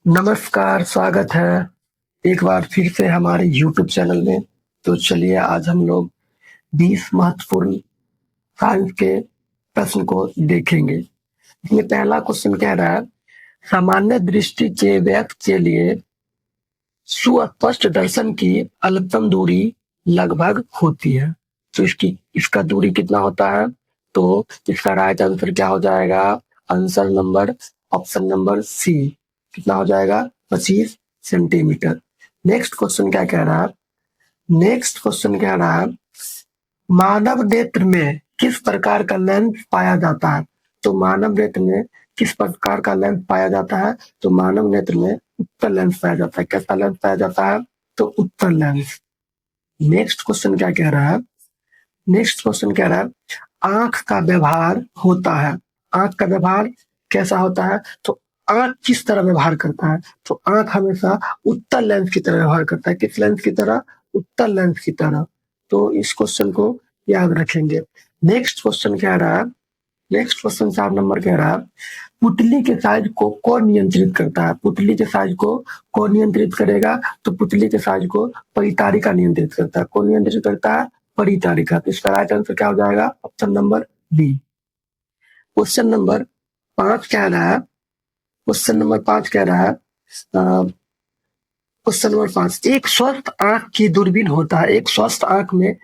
नमस्कार, स्वागत है एक बार फिर से हमारे यूट्यूब चैनल में। तो चलिए आज हम लोग 20 महत्वपूर्ण साइंस के प्रश्न को देखेंगे। इसमें पहला क्वेश्चन कह रहा है, सामान्य दृष्टि के व्यक्ति के लिए सुस्पष्ट दर्शन की अधिकतम दूरी लगभग होती है। तो इसका दूरी कितना होता है? तो इसका राइट आंसर क्या हो जाएगा? Answer number option number C कितना हो जाएगा? 25 सेंटीमीटर। नेक्स्ट क्वेश्चन क्या कह रहा है? नेक्स्ट क्वेश्चन कह रहा है, मानव नेत्र में किस प्रकार का लेंस पाया जाता है? तो मानव नेत्र में किस प्रकार का लेंस पाया जाता है? तो मानव नेत्र में उत्तल लेंस पाया जाता है। कैसा लेंस पाया जाता है? तो उत्तल लेंस। नेक्स्ट क्वेश्चन क्या कह रहा है? नेक्स्ट क्वेश्चन कह रहा है, आंख का व्यवहार होता है। आंख का व्यवहार कैसा होता है? तो आंख किस तरह व्यवहार करता है? तो आंख हमेशा उत्तल लेंस की तरह व्यवहार करता है। किस लेंस की तरह? उत्तल लेंस की तरह। तो इस क्वेश्चन को याद रखेंगे। नेक्स्ट क्वेश्चन कह रहा है, नेक्स्ट क्वेश्चन 4 नंबर कह रहा है, पुतली के साइज को कौन नियंत्रित करता है? पुतली के साइज को कौन नियंत्रित करेगा? तो पुतली के साइज को परितारिका नियंत्रित करता है। कौन नियंत्रित करता है? परितारिका। तो इसका राइट आंसर क्या हो जाएगा? Option number B. Question number 5 कह रहा है, क्वेश्चन नंबर 5 कह रहा है, क्वेश्चन नंबर 5, एक स्वस्थ आंख की दूरबीन होता है। एक स्वस्थ आंख में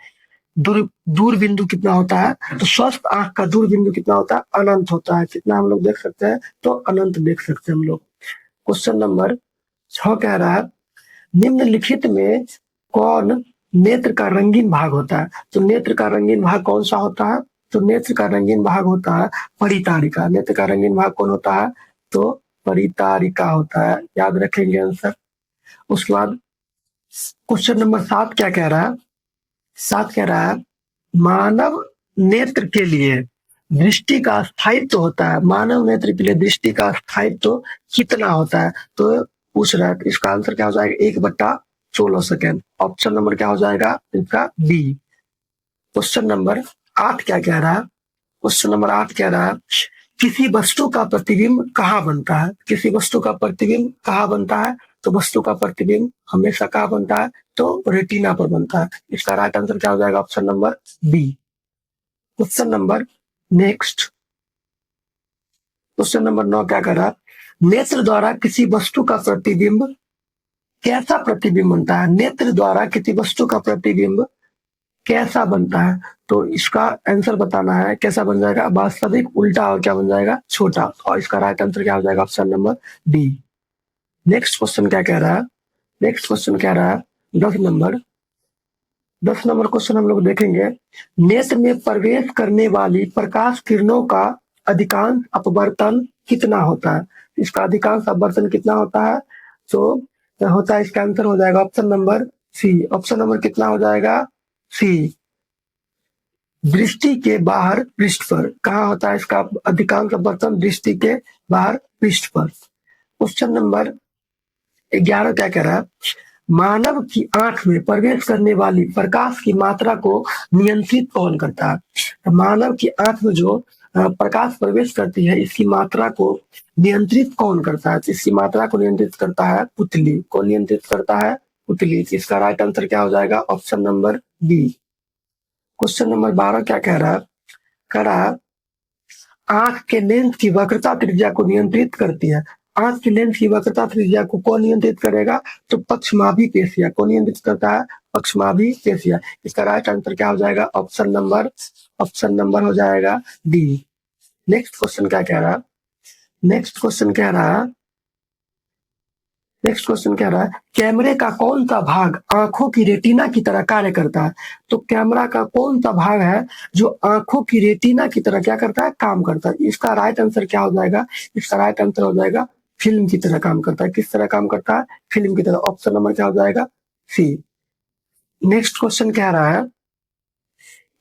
दूर बिंदु कितना होता है? तो स्वस्थ आंख का दूर बिंदु कितना होता है? अनंत होता है। कितना हम लोग देख सकते हैं? तो अनंत देख सकते हैं हम लोग। क्वेश्चन नंबर 6 कह रहा है, निम्नलिखित में कौन नेत्र का रंगीन भाग होता है? तो नेत्र का रंगीन भाग कौन सा होता है? तो नेत्र का रंगीन भाग होता है परितारिका। नेत्र का रंगीन भाग कौन होता है? तो परितारिका होता है। याद रखेंगे आंसर। उसके बाद क्वेश्चन नंबर 7 क्या कह रहा है? 7 कह रहा है, मानव नेत्र के लिए दृष्टि का स्थायित्व होता है। मानव नेत्र के लिए दृष्टि का स्थायित्व कितना होता है? तो पूछ रहा है। इसका आंसर क्या हो जाएगा? 1/16 सेकेंड। ऑप्शन नंबर क्या हो जाएगा इसका? बी। क्वेश्चन नंबर 8 क्या कह रहा है? क्वेश्चन नंबर 8 कह रहा है, किसी वस्तु का प्रतिबिंब कहाँ बनता है? किसी वस्तु का प्रतिबिंब कहाँ बनता है? तो वस्तु का प्रतिबिंब हमेशा कहाँ बनता है? तो रेटिना पर बनता है। इसका राइट आंसर क्या हो जाएगा? Option number B. Question number next, question number 9 क्या कर रहा है, नेत्र द्वारा किसी वस्तु का प्रतिबिंब कैसा प्रतिबिंब बनता है? नेत्र द्वारा किसी वस्तु का प्रतिबिंब कैसा बनता है? तो इसका आंसर बताना है। कैसा बन जाएगा? वास्तविक, उल्टा और क्या बन जाएगा? छोटा। और इसका राइट आंसर क्या हो जाएगा? Option number D. Next question क्या कह रहा है? नेक्स्ट क्वेश्चन कह रहा है 10 नंबर क्वेश्चन हम लोग देखेंगे, नेत्र में प्रवेश करने वाली प्रकाश किरणों का अधिकांश अपवर्तन कितना होता है? इसका अधिकांश अपवर्तन कितना होता है? तो होता है, इसका आंसर हो जाएगा option number C. Option number कितना हो जाएगा? सी। दृष्टि के बाहर पृष्ठ पर। कहाँ होता है इसका अधिकांश अपवर्तन? दृष्टि के बाहर पृष्ठ पर। क्वेश्चन नंबर 11 क्या कह रहा है, मानव की आंख में प्रवेश करने वाली प्रकाश की मात्रा को नियंत्रित कौन करता है? तो मानव की आंख में जो प्रकाश प्रवेश करती है, इसकी मात्रा को नियंत्रित कौन करता है? तो इसकी मात्रा को नियंत्रित करता है पुतली। कौन नियंत्रित करता है? पुतली। इसका राइट आंसर क्या हो जाएगा? Option number B. Question number 12 क्या कह रहा है? कह रहा है, आंख के लेंस की वक्रता त्रिज्या को नियंत्रित करती है। आंख की लेंस की वक्रता त्रिज्या को कौन नियंत्रित करेगा? तो पक्षमाभी पेशिया। कौन नियंत्रित करता है? पक्षमाभी पेशिया। इसका राइट आंसर क्या हो जाएगा? ऑप्शन नंबर हो जाएगा डी। नेक्स्ट क्वेश्चन क्या कह रहा है? नेक्स्ट क्वेश्चन कह रहा है, नेक्स्ट क्वेश्चन कह रहा है, कैमरे का कौन सा भाग आंखों की रेटिना की तरह कार्य करता है? तो कैमरा का कौन सा भाग है जो आंखों की रेटिना की तरह क्या करता है? काम करता है। इसका राइट आंसर क्या हो जाएगा? इसका राइट आंसर हो जाएगा फिल्म की तरह काम करता है। किस तरह काम करता है? फिल्म की तरह। ऑप्शन नंबर क्या हो जाएगा? सी। नेक्स्ट क्वेश्चन कह रहा है,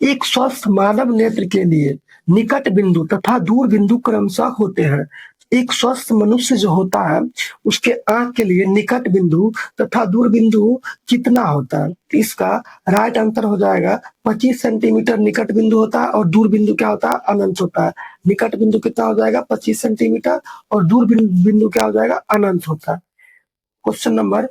एक स्वस्थ मानव नेत्र के लिए निकट बिंदु तथा दूर बिंदु क्रमशः होते हैं। एक स्वस्थ मनुष्य जो होता है, उसके आंख के लिए निकट बिंदु तथा दूर बिंदु कितना होता है? इसका राइट आंसर हो जाएगा 25 सेंटीमीटर निकट बिंदु होता है और दूर बिंदु क्या होता है? अनंत होता है। निकट बिंदु कितना हो जाएगा? 25 सेंटीमीटर और दूर बिंदु क्या हो जाएगा? अनंत होता है। क्वेश्चन नंबर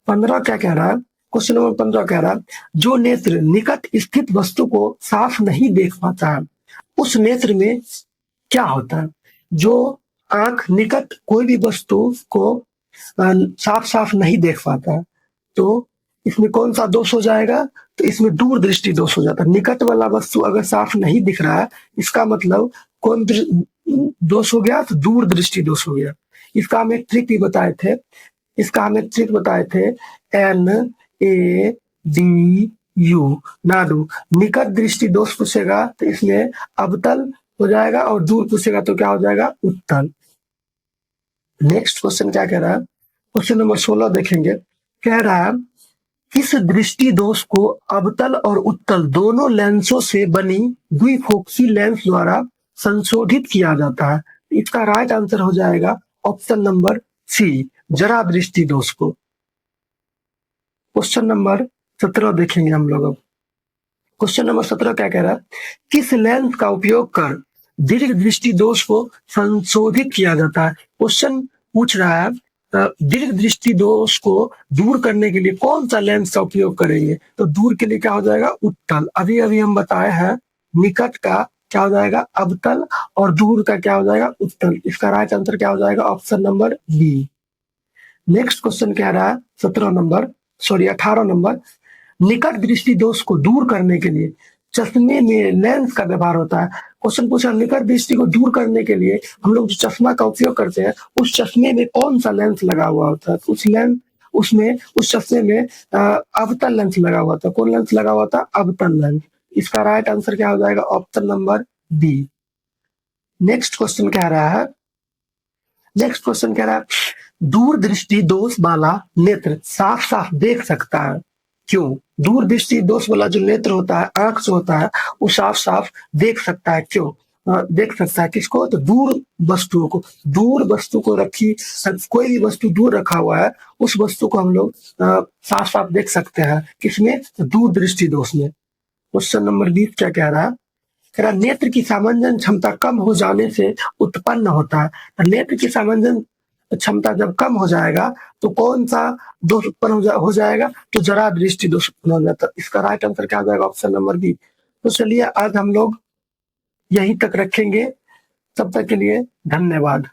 15 क्या कह रहा है? क्वेश्चन नंबर 15 कह रहा है, जो नेत्र निकट स्थित वस्तु को साफ नहीं देख पाता है, उस नेत्र में क्या होता है? जो आंख निकट कोई भी वस्तु को साफ साफ नहीं देख पाता है, तो इसमें कौन सा दोष हो जाएगा? तो इसमें दूर दृष्टि दोष हो जाता है। निकट वाला वस्तु अगर साफ नहीं दिख रहा है, इसका मतलब कौन दोष हो गया? तो दूर दृष्टि दोष हो गया। इसका हम एक ट्रिक भी बताए थे, NADU, नाडू। निकट दृष्टि दोष पूछेगा तो इसमें अवतल हो जाएगा, और दूर पूछेगा तो क्या हो जाएगा? उत्तल। नेक्स्ट क्वेश्चन क्या कह रहा है? क्वेश्चन नंबर 16 देखेंगे। कह रहा है, किस दृष्टि दोष को अवतल और उत्तल दोनों लेंसों से बनी द्विफोक्सी लेंस द्वारा संशोधित किया जाता है? इसका राइट आंसर हो जाएगा ऑप्शन नंबर सी, जरा दृष्टि दोष को। क्वेश्चन नंबर 17 देखेंगे हम लोग अब। क्वेश्चन नंबर 17 क्या कह रहा है? किस लेंस का उपयोग कर दीर्घ दृष्टि दोष को संशोधित किया जाता है? क्वेश्चन पूछ रहा है दीर्घ दृष्टि दोष को दूर करने के लिए कौन सा लेंस का उपयोग करेंगे? तो दूर के लिए क्या हो जाएगा? उत्तल। अभी अभी हम बताए हैं निकट का क्या हो जाएगा? अवतल, और दूर का क्या हो जाएगा? उत्तल। इसका राइट आंसर क्या हो जाएगा? Option number B. Next question कह रहा है 18 नंबर, निकट दृष्टि दोष को दूर करने के लिए चश्मे में लेंस का व्यवहार होता है। क्वेश्चन पूछा, निकट दृष्टि को दूर करने के लिए हम लोग जो चश्मा का उपयोग करते हैं, उस चश्मे में कौन सा लेंस लगा हुआ होता है? उस चश्मे में अवतल लेंस लगा हुआ था। कौन लेंस लगा हुआ था? अवतल लेंस। इसका राइट आंसर क्या हो जाएगा? Option number B. Next question कह रहा है, दूर दृष्टि दोष वाला नेत्र साफ साफ देख सकता है, क्यों? दूर दृष्टि दोष वाला जो नेत्र होता है, आंख जो होता है, वो साफ साफ देख सकता है, क्यों? देख सकता है किसको? तो दूर वस्तुओं को। दूर वस्तु को रखी, कोई भी वस्तु दूर रखा हुआ है, उस वस्तु को हम लोग साफ साफ देख सकते हैं। किसमें? तो दूर दृष्टि दोष में। क्वेश्चन नंबर 20 क्या कह रहा है? कह रहा, नेत्र की सामंजन क्षमता कम हो जाने से उत्पन्न होता है। नेत्र की सामंजन क्षमता जब कम हो जाएगा तो कौन सा दोष उत्पन्न हो जाएगा? तो जरा दृष्टि दोष उत्पन्न हो जाता है। इसका राइट आंसर क्या हो जाएगा? Option number B. तो चलिए आज हम लोग यहीं तक रखेंगे। तब तक के लिए धन्यवाद।